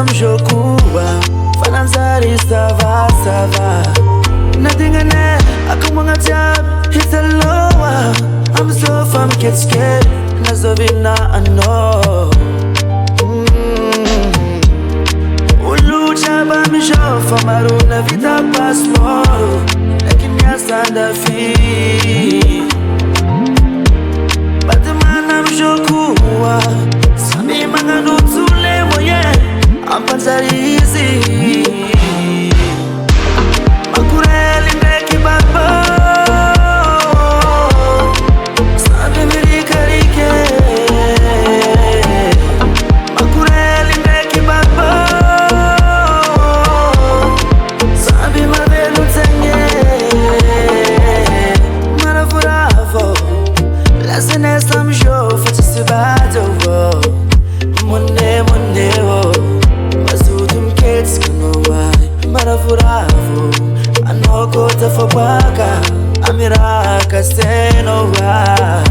mjokuwa fananzari sava nothing in there I come on a job hit the lower I'm so far get scared nazovina I know ulucha ba mishofa maruna vita pasmo lakini asanda fi but the man I'm mjokuwa sami manganu tule moye I'm panzarizi makureli neki babo sabi milikarike makureli neki babo sabi mavelu tenye marafuravo lasenesa mjo fatisibado Monday, oh Mazudum kids can why Marafuravo I know go to for baka Amiraka say no why